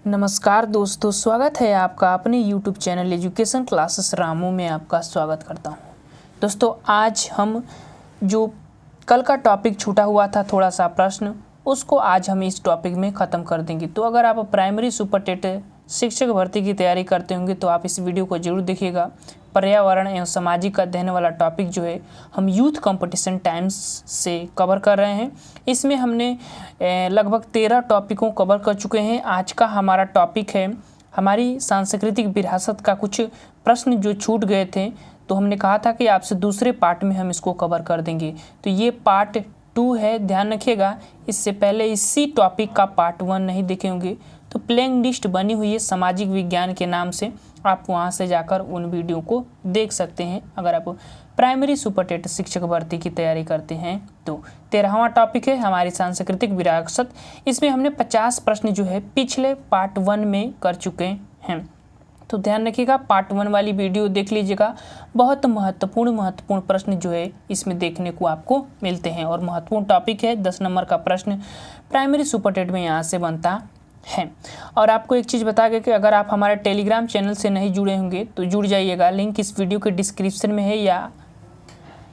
नमस्कार दोस्तों, स्वागत है आपका अपने YouTube channel education classes Ramu में आपका स्वागत करता हूं। दोस्तों, आज हम जो कल का टॉपिक छूटा हुआ था थोड़ा सा प्रश्न, उसको आज हम इस टॉपिक में ख़त्म कर देंगे। तो अगर आप प्राइमरी सुपर टेट शिक्षक भर्ती की तैयारी करते होंगे तो आप इस वीडियो को जरूर देखिएगा। पर्यावरण एवं सामाजिक अध्ययन वाला टॉपिक जो है हम यूथ कंपटीशन टाइम्स से कवर कर रहे हैं। इसमें हमने लगभग 13 टॉपिकों कवर कर चुके हैं। आज का हमारा टॉपिक है हमारी सांस्कृतिक विरासत का कुछ प्रश्न जो छूट गए थे, तो हमने कहा था कि आपसे दूसरे पार्ट में हम इसको कवर कर देंगे। तो ये पार्ट 2 है, ध्यान रखिएगा। इससे पहले इसी टॉपिक का पार्ट 1 नहीं देखे होंगे तो प्लेइंग लिस्ट बनी हुई है सामाजिक विज्ञान के नाम से, आप वहां से जाकर उन वीडियो को देख सकते हैं अगर आप प्राइमरी सुपर टेट शिक्षक भर्ती की तैयारी करते हैं तो। 13वां टॉपिक है हमारी सांस्कृतिक विरासत। इसमें हमने 50 प्रश्न जो है पिछले पार्ट 1 में कर चुके हैं, तो ध्यान रखिएगा। पार्ट 1 वाली वीडियो देख लीजिएगा। बहुत महत्वपूर्ण प्रश्न जो है इसमें देखने को आपको मिलते हैं और महत्वपूर्ण टॉपिक है। 10 नंबर का प्रश्न प्राइमरी सुपर टेट में यहाँ से बनता है। और आपको एक चीज़ बता गया कि अगर आप हमारे टेलीग्राम चैनल से नहीं जुड़े होंगे तो जुड़ जाइएगा। लिंक इस वीडियो के डिस्क्रिप्शन में है, या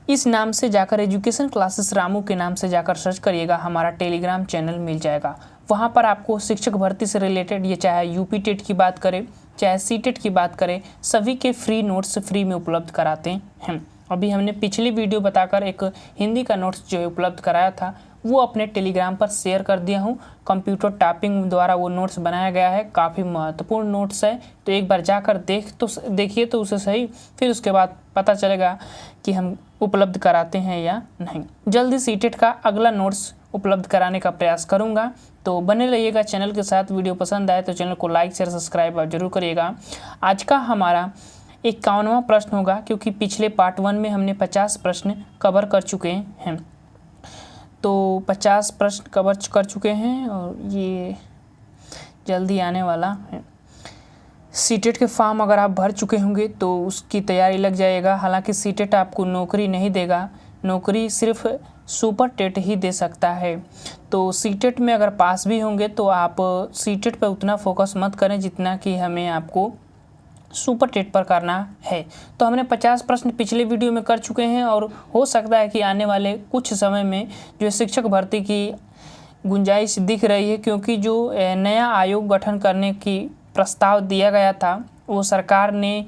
इस नाम से जाकर एजुकेशन क्लासेस रामू के नाम से जाकर सर्च करिएगा, हमारा टेलीग्राम चैनल मिल जाएगा। वहाँ पर आपको शिक्षक भर्ती से रिलेटेड, ये चाहे यूपी टेट की बात करें चाहे सीटेट की बात करें, सभी के फ्री नोट्स फ्री में उपलब्ध कराते हैं। अभी हमने पिछली वीडियो बताकर एक हिंदी का नोट्स जो है उपलब्ध कराया था, वो अपने टेलीग्राम पर शेयर कर दिया हूँ। कंप्यूटर टाइपिंग द्वारा वो नोट्स बनाया गया है, काफ़ी महत्वपूर्ण नोट्स है। तो एक बार जाकर देखिए तो उसे सही, फिर उसके बाद पता चलेगा कि हम उपलब्ध कराते हैं या नहीं। जल्दी सीटेट का अगला नोट्स उपलब्ध कराने का प्रयास करूँगा, तो बने रहिएगा चैनल के साथ। वीडियो पसंद आए तो चैनल को लाइक शेयर सब्सक्राइब जरूर करिएगा। आज का हमारा 51वां प्रश्न होगा, क्योंकि पिछले पार्ट 1 में हमने 50 प्रश्न कवर कर चुके हैं। तो 50 प्रश्न कवर कर चुके हैं और ये जल्दी आने वाला है। सीटेट के फॉर्म अगर आप भर चुके होंगे तो उसकी तैयारी लग जाएगा। हालांकि सीटेट आपको नौकरी नहीं देगा, नौकरी सिर्फ सुपर टेट ही दे सकता है। तो सीटेट में अगर पास भी होंगे तो आप सीटेट पर उतना फोकस मत करें जितना कि हमें आपको सुपर टेट पर करना है। तो हमने 50 प्रश्न पिछले वीडियो में कर चुके हैं और हो सकता है कि आने वाले कुछ समय में जो शिक्षक भर्ती की गुंजाइश दिख रही है, क्योंकि जो नया आयोग गठन करने की प्रस्ताव दिया गया था वो सरकार ने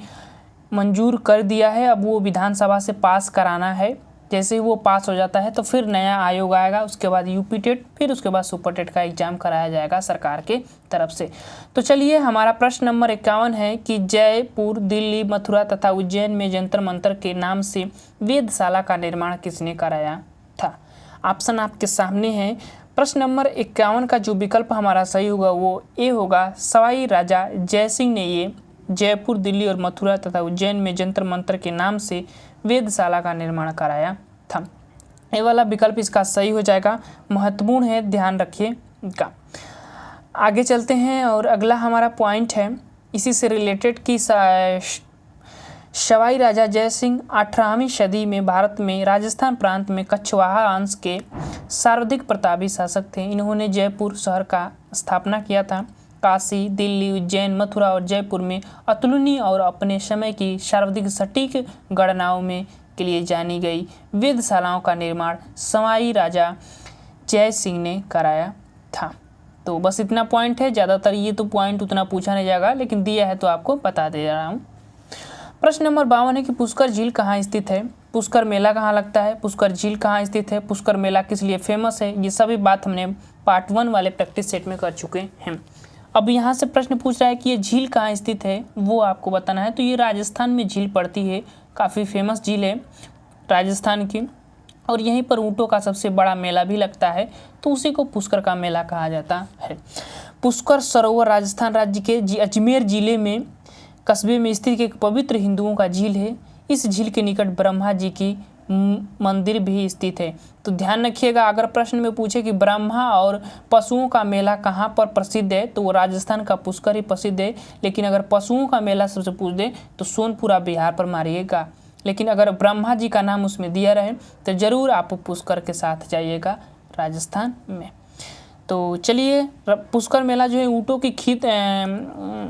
मंजूर कर दिया है। अब वो विधानसभा से पास कराना है। जैसे ही वो पास हो जाता है तो फिर नया आयोग आएगा, उसके बाद यूपी टेट, फिर उसके बाद सुपर टेट का एग्जाम कराया जाएगा सरकार के तरफ से। तो चलिए, हमारा प्रश्न नंबर 51 है कि जयपुर, दिल्ली, मथुरा तथा उज्जैन में जंतर मंतर के नाम से वेधशाला का निर्माण किसने कराया था। ऑप्शन आपके सामने है। प्रश्न नंबर 51 का जो विकल्प हमारा सही होगा वो ए होगा। सवाई राजा जयसिंह ने ये जयपुर, दिल्ली और मथुरा तथा उज्जैन में जंतर मंतर के नाम से वेधशाला का निर्माण कराया था। ये वाला विकल्प इसका सही हो जाएगा। महत्वपूर्ण है, ध्यान रखिएगा। आगे चलते हैं और अगला हमारा पॉइंट है इसी से रिलेटेड कि सवाई राजा जयसिंह 18वीं सदी में भारत में राजस्थान प्रांत में कछवाहा अंश के सर्वाधिक प्रतापी शासक थे। इन्होंने जयपुर शहर का स्थापना किया था। काशी, दिल्ली, उज्जैन, मथुरा और जयपुर में अतुलनीय और अपने समय की सर्वाधिक सटीक गणनाओं में के लिए जानी गई वेधशालाओं का निर्माण सवाई राजा जय सिंह ने कराया था। तो बस इतना पॉइंट है। ज़्यादातर ये तो पॉइंट उतना पूछा नहीं जाएगा, लेकिन दिया है तो आपको बता दे रहा हूँ। प्रश्न नंबर 52 है कि पुष्कर झील कहाँ स्थित है। पुष्कर मेला कहाँ लगता है, पुष्कर झील कहाँ स्थित है, पुष्कर मेला किस लिए फेमस है। ये सभी बात हमने पार्ट 1 वाले प्रैक्टिस सेट में कर चुके हैं। अब यहाँ से प्रश्न पूछ रहा है कि ये झील कहाँ स्थित है, वो आपको बताना है। तो ये राजस्थान में झील पड़ती है, काफ़ी फेमस झील है राजस्थान की, और यहीं पर ऊँटों का सबसे बड़ा मेला भी लगता है, तो उसी को पुष्कर का मेला कहा जाता है। पुष्कर सरोवर राजस्थान राज्य के अजमेर जिले में कस्बे में स्थित एक पवित्र हिंदुओं का झील है। इस झील के निकट ब्रह्मा जी की मंदिर भी स्थित है। तो ध्यान रखिएगा, अगर प्रश्न में पूछे कि ब्रह्मा और पशुओं का मेला कहाँ पर प्रसिद्ध है तो वो राजस्थान का पुष्कर ही प्रसिद्ध है। लेकिन अगर पशुओं का मेला सबसे पूछ दे तो सोनपुरा बिहार पर मारिएगा। लेकिन अगर ब्रह्मा जी का नाम उसमें दिया रहे तो जरूर आप पुष्कर के साथ जाइएगा राजस्थान में। तो चलिए, पुष्कर मेला जो है ऊँटों की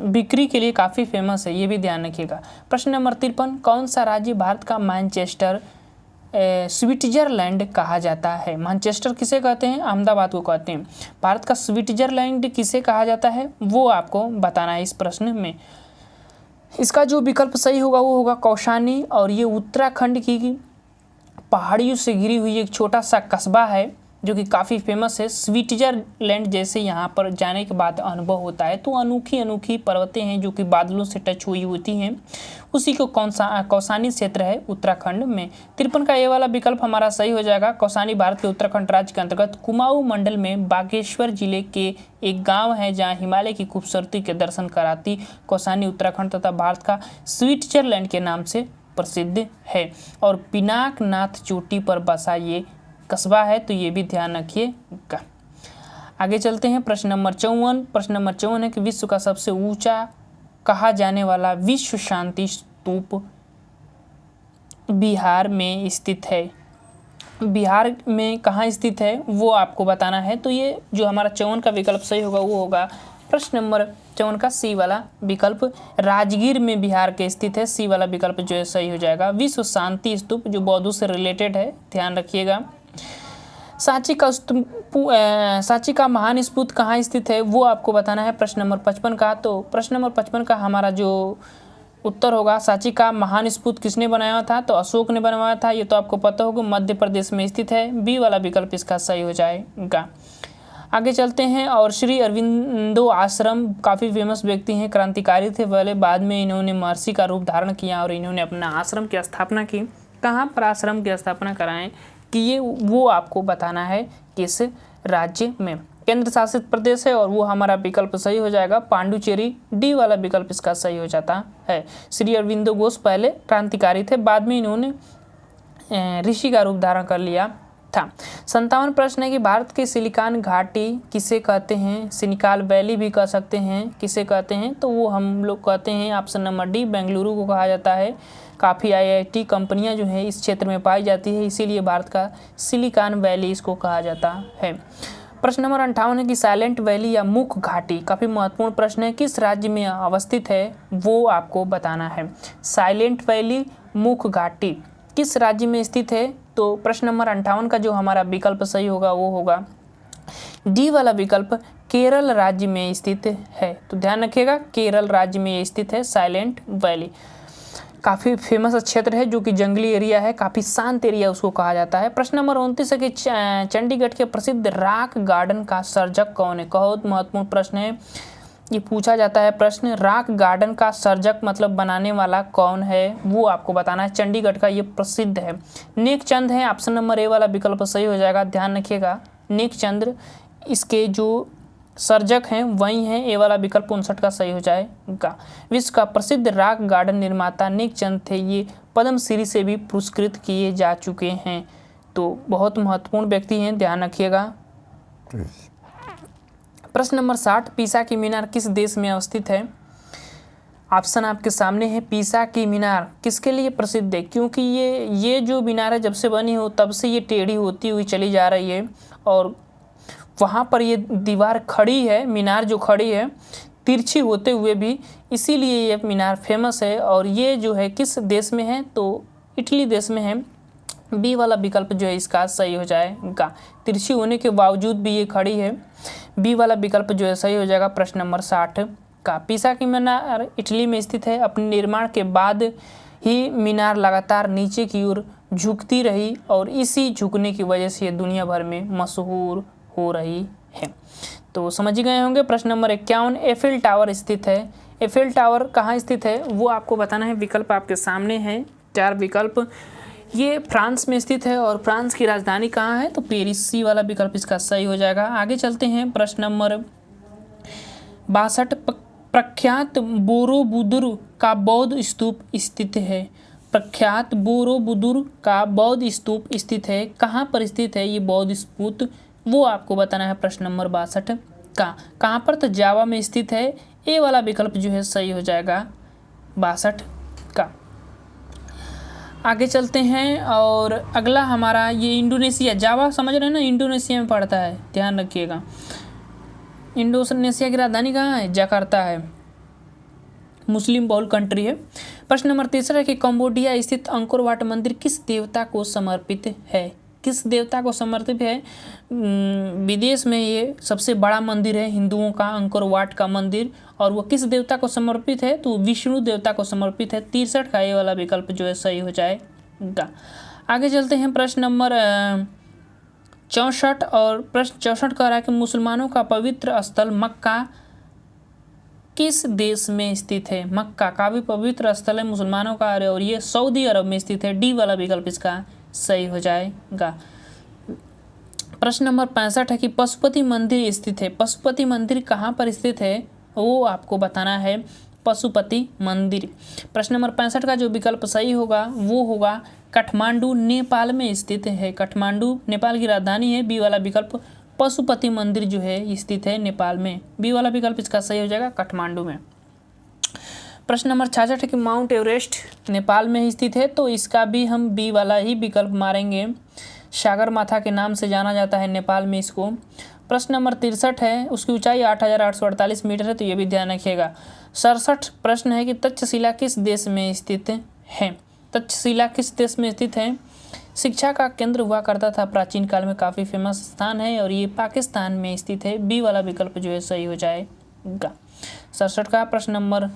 बिक्री के लिए काफ़ी फेमस है, ये भी ध्यान रखिएगा। प्रश्न नंबर 53, कौन सा राज्य भारत का मैनचेस्टर स्विट्जरलैंड कहा जाता है? मैनचेस्टर किसे कहते हैं? अहमदाबाद को कहते हैं। भारत का स्विट्जरलैंड किसे कहा जाता है, वो आपको बताना है इस प्रश्न में। इसका जो विकल्प सही होगा वो होगा कौशानी, और ये उत्तराखंड की पहाड़ियों से घिरी हुई एक छोटा सा कस्बा है जो कि काफ़ी फेमस है। स्विट्जरलैंड जैसे यहाँ पर जाने के बाद अनुभव होता है। तो अनोखी अनोखी पर्वतें हैं जो कि बादलों से टच हुई होती हैं, उसी को कौसानी क्षेत्र है उत्तराखंड में। 53 का ये वाला विकल्प हमारा सही हो जाएगा। कौसानी भारत के उत्तराखंड राज्य के अंतर्गत कुमाऊं मंडल में बागेश्वर जिले के एक गाँव है जहाँ हिमालय की खूबसूरती के दर्शन कराती कौसानी उत्तराखंड तथा भारत का स्विट्जरलैंड के नाम से प्रसिद्ध है। और पिनाकनाथ चोटी पर बसा ये कस्बा है, तो ये भी ध्यान रखिएगा। आगे चलते हैं। प्रश्न नंबर 54। प्रश्न नंबर 54 है कि विश्व का सबसे ऊंचा कहा जाने वाला विश्व शांति स्तूप बिहार में स्थित है। बिहार में कहाँ स्थित है वो आपको बताना है। तो ये जो हमारा 54 का विकल्प सही होगा वो होगा प्रश्न नंबर 54 का सी वाला विकल्प, राजगीर में बिहार के स्थित है। सी वाला विकल्प जो है सही हो जाएगा। विश्व शांति स्तूप जो बौद्धों से रिलेटेड है, ध्यान रखिएगा। सांची का महान स्तूप कहाँ स्थित है वो आपको बताना है प्रश्न नंबर 55 का। तो प्रश्न नंबर 55 का हमारा जो उत्तर होगा, सांची का महान स्तूप किसने बनाया था? तो अशोक ने बनवाया था। ये तो आपको पता होगा, मध्य प्रदेश में स्थित है। बी वाला विकल्प इसका सही हो जाएगा। आगे चलते हैं। और श्री अरविंदो आश्रम काफ़ी फेमस व्यक्ति हैं, क्रांतिकारी थे पहले, बाद में इन्होंने महर्षि का रूप धारण किया और इन्होंने अपना आश्रम की स्थापना की। कहाँ पर आश्रम की स्थापना कराएं कि ये वो आपको बताना है किस राज्य में। केंद्र शासित प्रदेश है और वो हमारा विकल्प सही हो जाएगा पांडुचेरी। डी वाला विकल्प इसका सही हो जाता है। श्री अरविंदो घोष पहले क्रांतिकारी थे, बाद में इन्होंने ऋषि का रूप धारण कर लिया था। 57 प्रश्न है कि भारत के सिलिकॉन घाटी किसे कहते हैं? सिलिकॉन वैली भी कह सकते हैं। किसे कहते हैं? तो वो हम लोग कहते हैं ऑप्शन नंबर डी, बेंगलुरु को कहा जाता है। काफ़ी IIT कंपनियां जो है इस क्षेत्र में पाई जाती है, इसीलिए भारत का सिलिकॉन वैली इसको कहा जाता है। प्रश्न नंबर 58 है कि साइलेंट वैली या मुख घाटी, काफ़ी महत्वपूर्ण प्रश्न है, किस राज्य में अवस्थित है वो आपको बताना है। साइलेंट वैली मुख घाटी किस राज्य में स्थित है? तो प्रश्न नंबर 58 का जो हमारा विकल्प सही होगा वो होगा डी वाला विकल्प, केरल राज्य में स्थित है। तो ध्यान रखिएगा, केरल राज्य में स्थित है साइलेंट वैली। काफ़ी फेमस क्षेत्र है जो कि जंगली एरिया है, काफ़ी शांत एरिया उसको कहा जाता है। प्रश्न नंबर 29 है कि चंडीगढ़ के प्रसिद्ध रॉक गार्डन का सर्जक कौन है? बहुत महत्वपूर्ण प्रश्न है, ये पूछा जाता है प्रश्न। रॉक गार्डन का सर्जक मतलब बनाने वाला कौन है वो आपको बताना है। चंडीगढ़ का ये प्रसिद्ध है, नेकचंद है। ऑप्शन नंबर ए वाला विकल्प सही हो जाएगा। ध्यान रखिएगा, नेकचंद इसके जो सर्जक हैं वही हैं। ए वाला विकल्प 59 का सही हो जाएगा। विश्व का प्रसिद्ध रॉक गार्डन निर्माता नेकचंद थे, ये पद्मश्री से भी पुरस्कृत किए जा चुके हैं। तो बहुत महत्वपूर्ण व्यक्ति हैं, ध्यान रखिएगा। प्रश्न नंबर 60, पीसा की मीनार किस देश में अवस्थित है? ऑप्शन आपके सामने है। पीसा की मीनार किसके लिए प्रसिद्ध है? क्योंकि ये जो मीनार है जब से बनी हो तब से ये टेढ़ी होती हुई चली जा रही है और वहाँ पर ये दीवार खड़ी है, मीनार जो खड़ी है तिरछी होते हुए भी, इसीलिए ये मीनार फेमस है। और ये जो है किस देश में है? तो इटली देश में है। बी वाला विकल्प जो है इसका सही हो जाएगा। तिरछी होने के बावजूद भी ये खड़ी है, बी वाला विकल्प जो है सही हो जाएगा प्रश्न नंबर 60 का। पीसा की मीनार इटली में स्थित है। अपने निर्माण के बाद ही मीनार लगातार नीचे की ओर झुकती रही और इसी झुकने की वजह से ये दुनिया भर में मशहूर हो रही है। तो समझ गए होंगे। प्रश्न नंबर 51, एफिल टावर स्थित है। एफिल टावर कहाँ स्थित है वो आपको बताना है। विकल्प आपके सामने है, 4 विकल्प। ये फ्रांस में स्थित है और फ्रांस की राजधानी कहाँ है? तो पेरिस। सी वाला विकल्प इसका सही हो जाएगा। आगे चलते हैं। प्रश्न नंबर 62, प्रख्यात बोरोबुदुर का बौद्ध स्तूप स्थित है। प्रख्यात बोरोबुदुर का बौद्ध स्तूप स्थित है, कहाँ पर स्थित है ये बौद्ध स्तूप वो आपको बताना है प्रश्न नंबर 62 का। कहाँ पर? तो जावा में स्थित है। ए वाला विकल्प जो है सही हो जाएगा 62 का। आगे चलते हैं और अगला हमारा ये इंडोनेशिया, जावा समझ रहे हैं ना, इंडोनेशिया में पड़ता है, ध्यान रखिएगा। इंडोनेशिया की राजधानी कहाँ है? जकार्ता है, मुस्लिम बहुल कंट्री है। प्रश्न नंबर 3 है कि कंबोडिया स्थित अंकोर वाट मंदिर किस देवता को समर्पित है? किस देवता को समर्पित है? विदेश में ये सबसे बड़ा मंदिर है हिंदुओं का, अंकोर वाट का मंदिर, और वो किस देवता को समर्पित है? तो विष्णु देवता को समर्पित है। 63 का ये वाला विकल्प जो है सही हो जाएगा। आगे चलते हैं प्रश्न नंबर 64, और प्रश्न 64 कह रहा है कि मुसलमानों का पवित्र स्थल मक्का किस देश में स्थित है? मक्का का भी पवित्र स्थल है मुसलमानों का, और ये सऊदी अरब में स्थित है। डी वाला विकल्प इसका सही हो जाएगा। प्रश्न नंबर 65 है कि पशुपति मंदिर स्थित है। पशुपति मंदिर कहाँ पर स्थित है वो आपको बताना है। पशुपति मंदिर, प्रश्न नंबर 65 का जो विकल्प सही होगा वो होगा काठमांडू नेपाल में स्थित है। काठमांडू नेपाल की राजधानी है। बी वाला विकल्प पशुपति मंदिर जो है स्थित है नेपाल में। बी वाला विकल्प इसका सही हो जाएगा, काठमांडू में। प्रश्न नंबर 66 है कि माउंट एवरेस्ट नेपाल में ही स्थित है, तो इसका भी हम बी वाला ही विकल्प मारेंगे। सागरमाथा के नाम से जाना जाता है नेपाल में इसको। प्रश्न नंबर 63 है, उसकी ऊंचाई 8,848 मीटर है, तो ये भी ध्यान रखिएगा। 67 प्रश्न है कि तक्षशिला किस देश में स्थित है? तक्षशिला किस देश में स्थित है? शिक्षा का केंद्र हुआ करता था प्राचीन काल में, काफ़ी फेमस स्थान है, और ये पाकिस्तान में स्थित है। बी वाला विकल्प जो है सही हो जाएगा। 67 का प्रश्न नंबर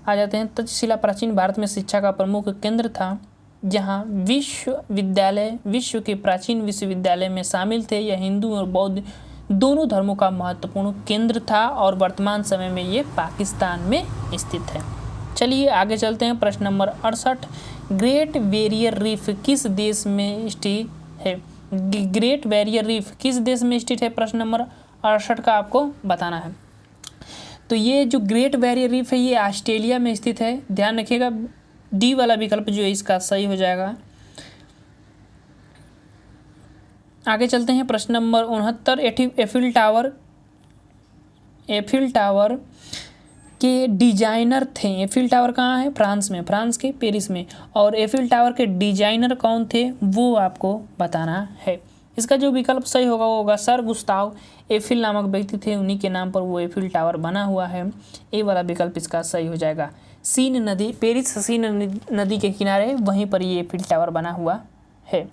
आ जाते हैं। तक्षशिला प्राचीन भारत में शिक्षा का प्रमुख केंद्र था, जहाँ विश्व के प्राचीन विश्वविद्यालय में शामिल थे। यह हिंदू और बौद्ध दोनों धर्मों का महत्वपूर्ण केंद्र था, और वर्तमान समय में ये पाकिस्तान में स्थित है। चलिए आगे चलते हैं। प्रश्न नंबर 68, ग्रेट बैरियर रीफ किस देश में स्थित है? ग्रेट बैरियर रीफ किस देश में स्थित है? प्रश्न नंबर 68 का आपको बताना है। तो ये जो ग्रेट बैरियर रीफ है ये ऑस्ट्रेलिया में स्थित है, ध्यान रखिएगा। डी वाला विकल्प जो है इसका सही हो जाएगा। आगे चलते हैं। प्रश्न नंबर 69, एफिल टावर के डिजाइनर थे। एफिल टावर कहाँ है? फ्रांस में, फ्रांस के पेरिस में। और एफिल टावर के डिजाइनर कौन थे वो आपको बताना है। इसका जो विकल्प सही होगा वो होगा सर गुस्ताव एफिल नामक व्यक्ति थे, उन्हीं के नाम पर वो एफिल टावर बना हुआ है। ए वाला विकल्प इसका सही हो जाएगा। सीन नदी, पेरिस सीन नदी के किनारे वहीं पर ये एफिल टावर बना हुआ है।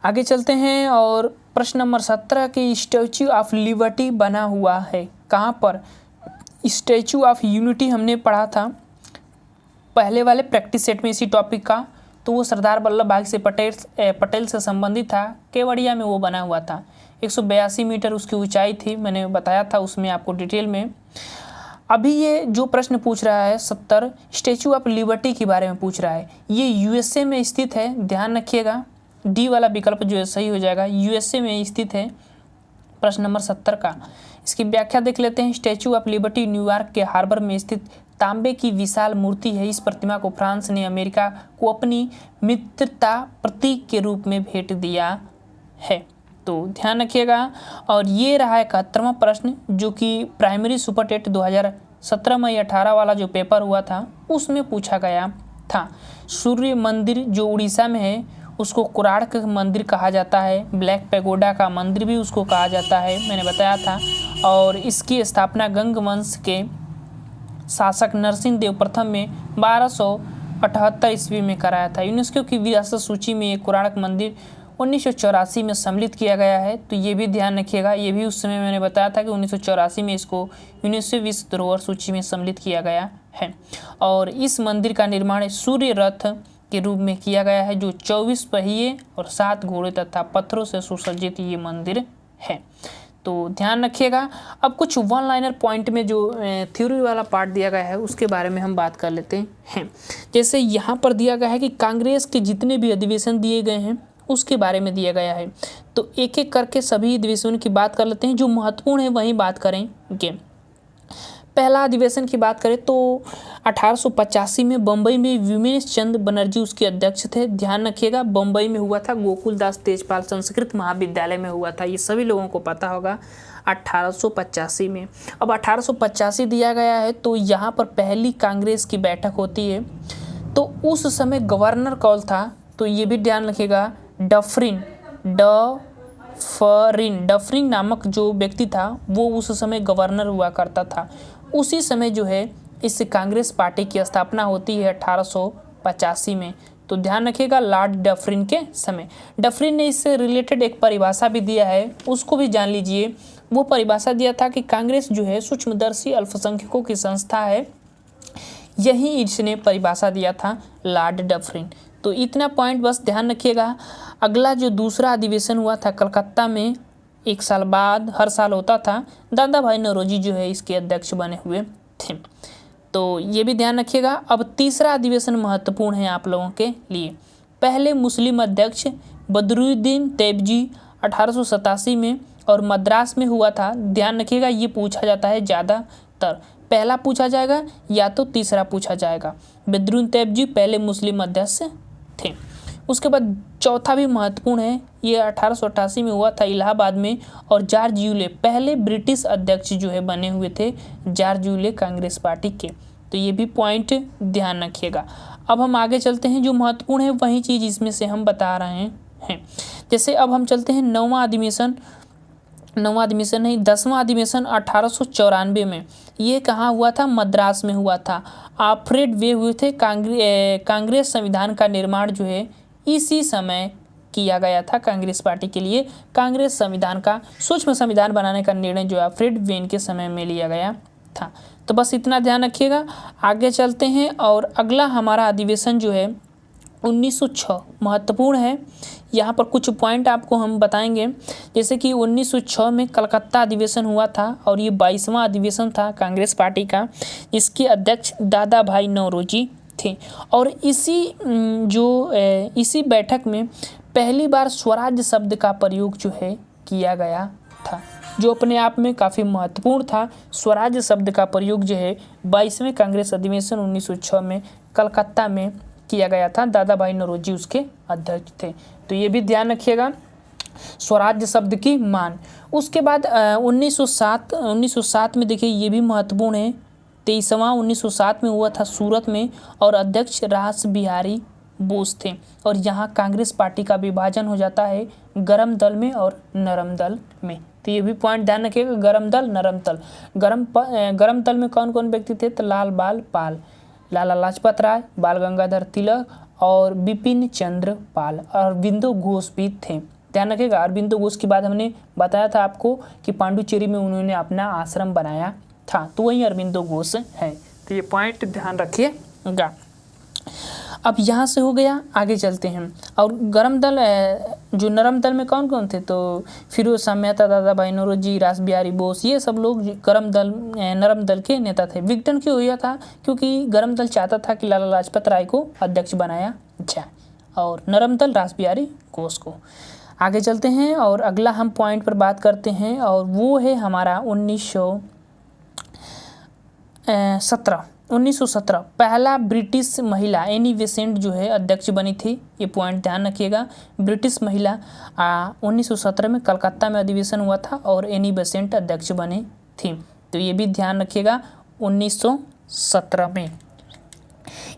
आगे चलते हैं, और प्रश्न नंबर 17 के स्टैचू ऑफ लिबर्टी बना हुआ है कहाँ पर? स्टैचू ऑफ यूनिटी हमने पढ़ा था पहले वाले प्रैक्टिस सेट में इसी टॉपिक का, तो वो सरदार वल्लभ भाई से पटेल से संबंधित था। केवड़िया में वो बना हुआ था। 182 मीटर उसकी ऊंचाई थी, मैंने बताया था उसमें आपको डिटेल में। अभी ये जो प्रश्न पूछ रहा है 70, स्टैचू ऑफ लिबर्टी के बारे में पूछ रहा है। ये यूएसए में स्थित है, ध्यान रखिएगा। डी वाला विकल्प जो है सही हो जाएगा, यूएसए में स्थित है। प्रश्न नंबर 70 का इसकी व्याख्या देख लेते हैं। स्टैचू ऑफ लिबर्टी न्यूयॉर्क के हार्बर में स्थित तांबे की विशाल मूर्ति है। इस प्रतिमा को फ्रांस ने अमेरिका को अपनी मित्रता प्रतीक के रूप में भेंट दिया है, तो ध्यान रखिएगा। और ये रहा 71वां प्रश्न, जो कि प्राइमरी सुपर टेट 2017 में 18 वाला जो पेपर हुआ था उसमें पूछा गया था। सूर्य मंदिर जो उड़ीसा में है उसको कोणार्क मंदिर कहा जाता है। ब्लैक पैगोडा का मंदिर भी उसको कहा जाता है, मैंने बताया था। और इसकी स्थापना गंग वंश के शासक नरसिंह देव प्रथम में 1278 ईस्वी में कराया था। यूनेस्को की विरासत सूची में ये कोणार्क मंदिर 1984 में सम्मिलित किया गया है, तो ये भी ध्यान रखिएगा। ये भी उस समय मैंने बताया था कि 1984 में इसको यूनेस्को विश्व धरोहर सूची में सम्मिलित किया गया है। और इस मंदिर का निर्माण सूर्य रथ के रूप में किया गया है, जो 24 पहिए और 7 घोड़े तथा पत्थरों से सुसज्जित ये मंदिर है, तो ध्यान रखिएगा। अब कुछ वन लाइनर पॉइंट में जो थ्योरी वाला पार्ट दिया गया है उसके बारे में हम बात कर लेते हैं। जैसे यहाँ पर दिया गया है कि कांग्रेस के जितने भी अधिवेशन दिए गए हैं उसके बारे में दिया गया है, तो एक एक करके सभी अधिवेशनों की बात कर लेते हैं। जो महत्वपूर्ण है वहीं बात करेंगे। पहला अधिवेशन की बात करें तो 1885 में बम्बई में विमेश चंद्र बनर्जी उसके अध्यक्ष थे, ध्यान रखिएगा। बम्बई में हुआ था, गोकुलदास तेजपाल संस्कृत महाविद्यालय में हुआ था, ये सभी लोगों को पता होगा। 1885 में, अब 1885 दिया गया है, तो यहाँ पर पहली कांग्रेस की बैठक होती है। तो उस समय गवर्नर कौन था, तो ये भी ध्यान रखिएगा, डफरिन डफरिन नामक जो व्यक्ति था वो उस समय गवर्नर हुआ करता था। उसी समय जो है इस कांग्रेस पार्टी की स्थापना होती है 1885 में। तो ध्यान रखिएगा लॉर्ड डफरिन के समय। डफरिन ने इससे रिलेटेड एक परिभाषा भी दिया है, उसको भी जान लीजिए। वो परिभाषा दिया था कि कांग्रेस जो है सूक्ष्मदर्शी अल्पसंख्यकों की संस्था है, यही इसने परिभाषा दिया था लॉर्ड डफरिन। तो इतना पॉइंट बस ध्यान रखिएगा। अगला जो दूसरा अधिवेशन हुआ था कलकत्ता में, 1 साल बाद हर साल होता था, दादा भाई नौरोजी जो है इसके अध्यक्ष बने हुए थे। तो ये भी ध्यान रखिएगा। अब तीसरा अधिवेशन महत्वपूर्ण है आप लोगों के लिए। पहले मुस्लिम अध्यक्ष बदरुद्दीन तैयबजी 1887 में और मद्रास में हुआ था। ध्यान रखिएगा ये पूछा जाता है ज़्यादातर, पहला पूछा जाएगा या तो तीसरा पूछा जाएगा। बदरुद्दीन तैयबजी पहले मुस्लिम अध्यक्ष थे। उसके बाद चौथा भी महत्वपूर्ण है, ये 1888 में हुआ था इलाहाबाद में, और जॉर्ज यूले पहले ब्रिटिश अध्यक्ष जो है बने हुए थे, जॉर्ज यूले कांग्रेस पार्टी के। तो ये भी पॉइंट ध्यान रखिएगा। अब हम आगे चलते हैं, जो महत्वपूर्ण है वही चीज़ इसमें से हम बता रहे हैं। जैसे अब हम चलते हैं 10वां अधिवेशन 1894 में। ये कहाँ हुआ था? मद्रास में हुआ था। आल्फ्रेड वे हुए थे। कांग्रेस संविधान का निर्माण जो है इसी समय किया गया था कांग्रेस पार्टी के लिए। कांग्रेस संविधान का सूक्ष्म संविधान बनाने का निर्णय जो आल्फ्रेड वेन के समय में लिया गया था। तो बस इतना ध्यान रखिएगा। आगे चलते हैं और अगला हमारा अधिवेशन जो है 1906 महत्वपूर्ण है। यहाँ पर कुछ पॉइंट आपको हम बताएंगे। जैसे कि 1906 में कलकत्ता अधिवेशन हुआ था और ये 22वां अधिवेशन था कांग्रेस पार्टी का। इसके अध्यक्ष दादा भाई नौरोजी थे। और इसी बैठक में पहली बार स्वराज शब्द का प्रयोग जो है किया गया था, जो अपने आप में काफ़ी महत्वपूर्ण था। स्वराज शब्द का प्रयोग जो है 22वें कांग्रेस अधिवेशन 1906 में कलकत्ता में किया गया था। दादा भाई नौरोजी उसके अध्यक्ष थे। तो ये भी ध्यान रखिएगा स्वराज शब्द की मान। उसके बाद 1907 में देखिए ये भी महत्वपूर्ण है। 23वां 1907 में हुआ था सूरत में और अध्यक्ष रास बिहारी बोस थे। और यहाँ कांग्रेस पार्टी का विभाजन हो जाता है गरम दल में और नरम दल में। तो ये भी पॉइंट ध्यान रखिएगा, गरम दल नरम दल। गरम दल में कौन कौन व्यक्ति थे? तो लाल बाल पाल, लाला लाजपत राय, बाल गंगाधर तिलक और बिपिन चंद्र पाल। अरबिंदो घोष भी थे। ध्यान रखिएगा, अरबिंदो घोष की बात हमने बताया था आपको कि पांडुचेरी में उन्होंने अपना आश्रम बनाया था, तो वही अरबिंदो घोष है। तो ये पॉइंट ध्यान रखिएगा। अब यहाँ से हो गया, आगे चलते हैं। और गरम दल जो नरम दल में कौन कौन थे? तो फिरोज शाह मेहता, दादा भाई नौरोजी, रास बिहारी बोस, ये सब लोग नरम दल के नेता थे। विघटन क्यों हुआ था? क्योंकि गरम दल चाहता था कि लाला लाजपत राय को अध्यक्ष बनाया जाए और नरम दल रास बिहारी घोष को। आगे चलते हैं और अगला हम पॉइंट पर बात करते हैं और वो है हमारा 1917 पहला ब्रिटिश महिला एनी बेसेंट जो है अध्यक्ष बनी थी। ये पॉइंट ध्यान रखिएगा। ब्रिटिश महिला 1917 में कलकत्ता में अधिवेशन हुआ था और एनी बेसेंट अध्यक्ष बनी थी। तो ये भी ध्यान रखिएगा 1917 में।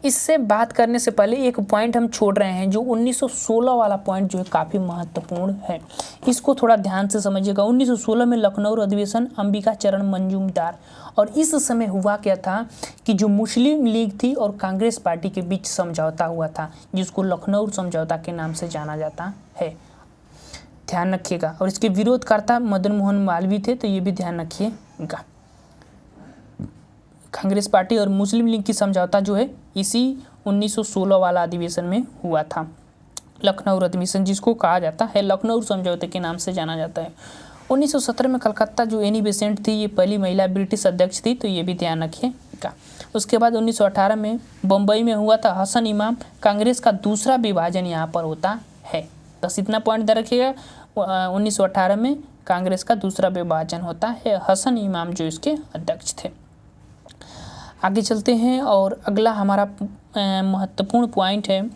इससे बात करने से पहले एक पॉइंट हम छोड़ रहे हैं, जो 1916 वाला पॉइंट जो है काफ़ी महत्वपूर्ण है। इसको थोड़ा ध्यान से समझिएगा। 1916 में लखनऊ अधिवेशन अंबिका चरण मंजूमदार। और इस समय हुआ क्या था कि जो मुस्लिम लीग थी और कांग्रेस पार्टी के बीच समझौता हुआ था, जिसको लखनऊ समझौता के नाम से जाना जाता है। ध्यान रखिएगा। और इसके विरोधकर्ता मदन मोहन मालवीय थे। तो ये भी ध्यान रखिएगा। कांग्रेस पार्टी और मुस्लिम लीग की समझौता जो है इसी 1916 वाला अधिवेशन में हुआ था। लखनऊ अधिवेशन जिसको कहा जाता है लखनऊ समझौते के नाम से जाना जाता है। 1917 में कलकत्ता जो एनी बेसेंट थी, ये पहली महिला ब्रिटिश अध्यक्ष थी। तो ये भी ध्यान रखिएगा। उसके बाद 1918 में बम्बई में हुआ था हसन इमाम। कांग्रेस का दूसरा विभाजन यहाँ पर होता है। बस इतना पॉइंट ध्यान रखिएगा। 1918 में कांग्रेस का दूसरा विभाजन होता है। हसन इमाम जो इसके अध्यक्ष थे। आगे चलते हैं और अगला हमारा महत्वपूर्ण पॉइंट है।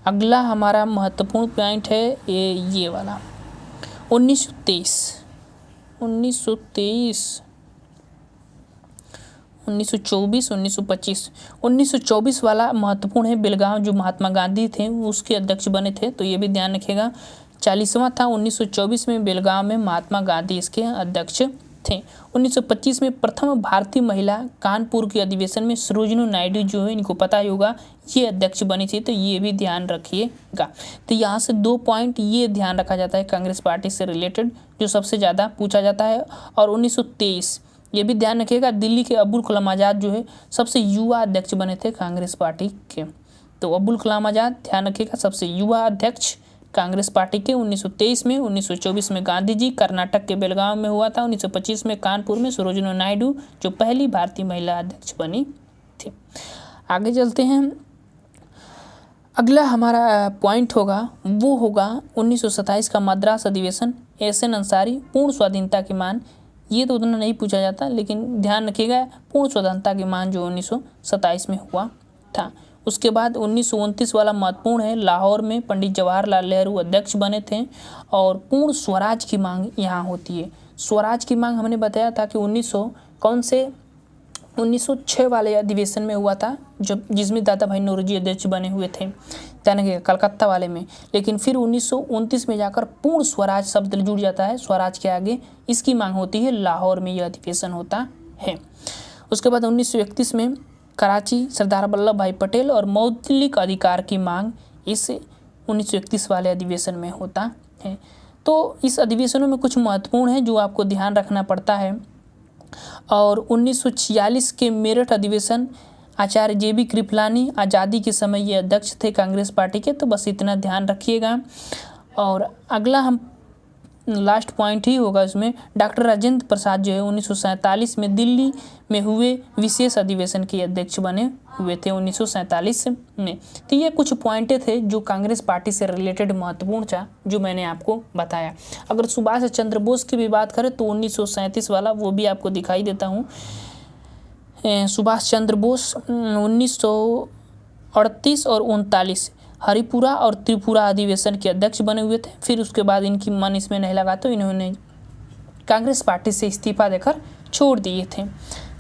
अगला हमारा महत्वपूर्ण पॉइंट है ये वाला 1923 1924 1925 1924 वाला महत्वपूर्ण है। बेलगाम जो महात्मा गांधी थे उसके अध्यक्ष बने थे, तो ये भी ध्यान रखिएगा। 40वां था 1924 में बेलगाम में महात्मा गांधी इसके अध्यक्ष थे। 1925 में प्रथम भारतीय महिला कानपुर के अधिवेशन में सरोजिनी नायडू जो है, इनको पता ही होगा, ये अध्यक्ष बनी थी, तो ये भी ध्यान रखिएगा। तो यहाँ से 2 पॉइंट ये ध्यान रखा जाता है कांग्रेस पार्टी से रिलेटेड, जो सबसे ज़्यादा पूछा जाता है। और 1923 ये भी ध्यान रखिएगा, दिल्ली के अब्दुल कलाम आज़ाद जो है सबसे युवा अध्यक्ष बने थे कांग्रेस पार्टी के। तो अब्दुल कलाम आज़ाद ध्यान रखिएगा, सबसे युवा अध्यक्ष कांग्रेस पार्टी के 1923 में। 1924 में गांधी जी, कर्नाटक के बेलगाम में हुआ था। 1925 में कानपुर में सरोजिनी नायडू जो पहली भारतीय महिला अध्यक्ष बनी थी। आगे चलते हैं, अगला हमारा पॉइंट होगा वो होगा 1927 का मद्रास अधिवेशन, एहसन अंसारी, पूर्ण स्वाधीनता की मांग। ये तो उतना नहीं पूछा जाता, लेकिन ध्यान रखिएगा पूर्ण स्वतंत्रता की मांग जो 1927 में हुआ था। उसके बाद 1929 वाला महत्वपूर्ण है, लाहौर में पंडित जवाहरलाल नेहरू अध्यक्ष बने थे और पूर्ण स्वराज की मांग यहाँ होती है। स्वराज की मांग हमने बताया था कि 1906 वाले अधिवेशन में हुआ था, जब जिसमें दादा भाई नौरोजी अध्यक्ष बने हुए थे, यानी कि कलकत्ता वाले में। लेकिन फिर 1929 में जाकर पूर्ण स्वराज शब्द जुड़ जाता है स्वराज के आगे, इसकी मांग होती है, लाहौर में यह अधिवेशन होता है। उसके बाद 1931 में कराची, सरदार वल्लभ भाई पटेल और मौलिक अधिकार की मांग इस 1931 वाले अधिवेशन में होता है। तो इस अधिवेशनों में कुछ महत्वपूर्ण है जो आपको ध्यान रखना पड़ता है। और 1946 के मेरठ अधिवेशन, आचार्य JB कृपलानी आज़ादी के समय ये अध्यक्ष थे कांग्रेस पार्टी के, तो बस इतना ध्यान रखिएगा। और अगला हम लास्ट पॉइंट ही होगा इसमें, डॉक्टर राजेंद्र प्रसाद जो है 1947 में दिल्ली में हुए विशेष अधिवेशन के अध्यक्ष बने हुए थे 1947 में। तो ये कुछ पॉइंटें थे जो कांग्रेस पार्टी से रिलेटेड महत्वपूर्ण था, जो मैंने आपको बताया। अगर सुभाष चंद्र बोस की भी बात करें तो 1937 वाला वो भी आपको दिखाई देता हूँ। सुभाष चंद्र बोस 1938 और 1939 हरिपुरा और त्रिपुरा अधिवेशन के अध्यक्ष बने हुए थे। फिर उसके बाद इनकी मन इसमें नहीं लगा तो इन्होंने कांग्रेस पार्टी से इस्तीफा देकर छोड़ दिए थे।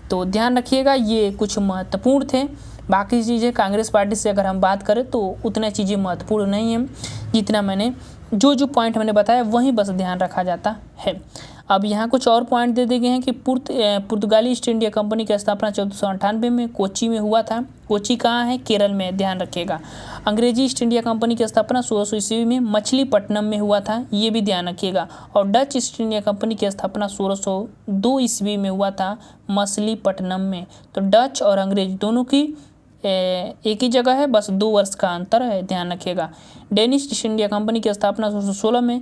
तो ध्यान रखिएगा, ये कुछ महत्वपूर्ण थे। बाकी चीज़ें कांग्रेस पार्टी से अगर हम बात करें तो उतना चीज़ें महत्वपूर्ण नहीं हैं, जितना मैंने जो पॉइंट मैंने बताया वहीं बस ध्यान रखा जाता है। अब यहाँ कुछ और पॉइंट दे दिए गए हैं कि पुर्तगाली ईस्ट इंडिया कंपनी की स्थापना 1498 में कोच्चि में हुआ था। कोच्चि कहाँ है? केरल में, ध्यान रखिएगा। अंग्रेजी ईस्ट इंडिया कंपनी की स्थापना 1600 ईस्वी में मछलीपट्टनम में हुआ था, ये भी ध्यान रखिएगा। और डच ईस्ट इंडिया कंपनी की स्थापना 1602 ईस्वी में हुआ था मछलीपट्टनम में। तो डच और अंग्रेज दोनों की एक ही जगह है, बस 2 वर्ष का अंतर है, ध्यान रखिएगा। डेनिश ईस्ट इंडिया कंपनी की स्थापना 1616 में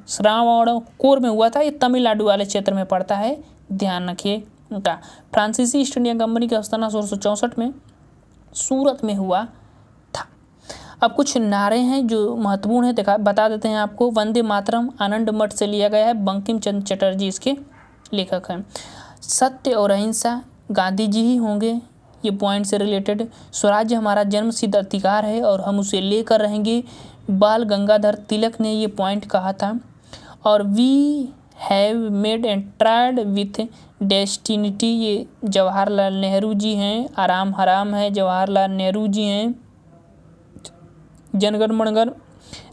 श्रावणकोर में हुआ था, ये तमिलनाडु वाले क्षेत्र में पड़ता है, ध्यान रखिएगा। फ्रांसीसी ईस्ट इंडिया कंपनी की स्थापना 1664 में सूरत में हुआ था। अब कुछ नारे हैं जो महत्वपूर्ण है, बता देते हैं आपको। वंदे मातरम आनंद मठ से लिया गया है, बंकिम चंद्र चटर्जी इसके लेखक हैं। सत्य और अहिंसा गांधी जी ही होंगे, ये पॉइंट से रिलेटेड। स्वराज्य हमारा जन्मसिद्ध अधिकार है और हम उसे लेकर रहेंगे, बाल गंगाधर तिलक ने ये पॉइंट कहा था। और we have made and tried with destiny, ये जवाहरलाल नेहरू जी हैं। आराम हराम है, जवाहरलाल नेहरू जी हैं। जनगण मनगण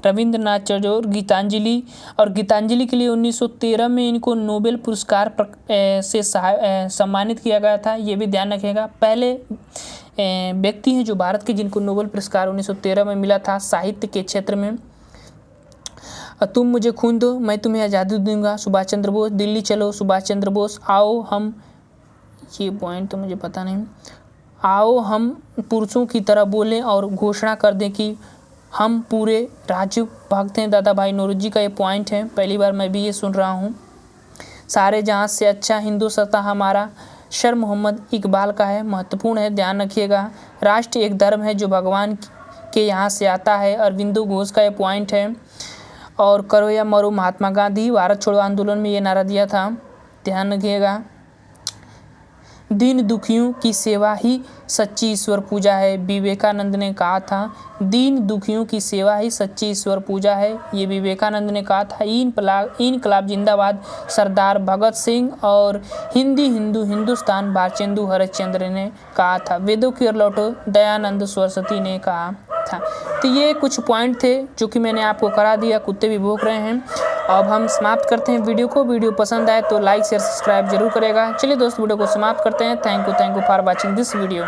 रविंद्रनाथ टैगोर। गीतांजलि, और गीतांजलि के लिए 1913 में इनको नोबेल पुरस्कार से सम्मानित किया गया था, ये भी ध्यान रखिएगा। पहले व्यक्ति हैं जो भारत के जिनको नोबेल पुरस्कार 1913 में मिला था साहित्य के क्षेत्र में। तुम मुझे खून दो मैं तुम्हें आज़ादी दूंगा, सुभाष चंद्र बोस। दिल्ली चलो, सुभाष चंद्र बोस। आओ हम, ये पॉइंट तो मुझे पता नहीं। आओ हम पुरुषों की तरह बोलें और घोषणा कर दें कि हम पूरे राज्य भक्त हैं, दादा भाई नौरोजी का ये पॉइंट है, पहली बार मैं भी ये सुन रहा हूँ। सारे जहाँ से अच्छा हिंदुस्तान हमारा, शर मोहम्मद इकबाल का है, महत्वपूर्ण है, ध्यान रखिएगा। राष्ट्र एक धर्म है जो भगवान के यहाँ से आता है, अरविंदो घोष का ये पॉइंट है। और करो या मरो महात्मा गांधी, भारत छोड़ो आंदोलन में ये नारा दिया था, ध्यान रखिएगा। दीन दुखियों की सेवा ही सच्ची ईश्वर पूजा है। विवेकानंद ने कहा था दीन दुखियों की सेवा ही सच्ची ईश्वर पूजा है, ये विवेकानंद ने कहा था। इनकलाब जिंदाबाद सरदार भगत सिंह और हिंदुस्तान भारतेंदु हरिश्चंद्र ने कहा था। वेदों की ओर लौटो दयानंद सरस्वती ने कहा था। तो ये कुछ पॉइंट थे जो कि मैंने आपको करा दिया। कुत्ते भी भौंक रहे हैं। अब हम समाप्त करते हैं वीडियो को। वीडियो पसंद आए तो लाइक शेयर सब्सक्राइब जरूर करेगा। चलिए दोस्त वीडियो को समाप्त करते हैं। Thank you for watching this video.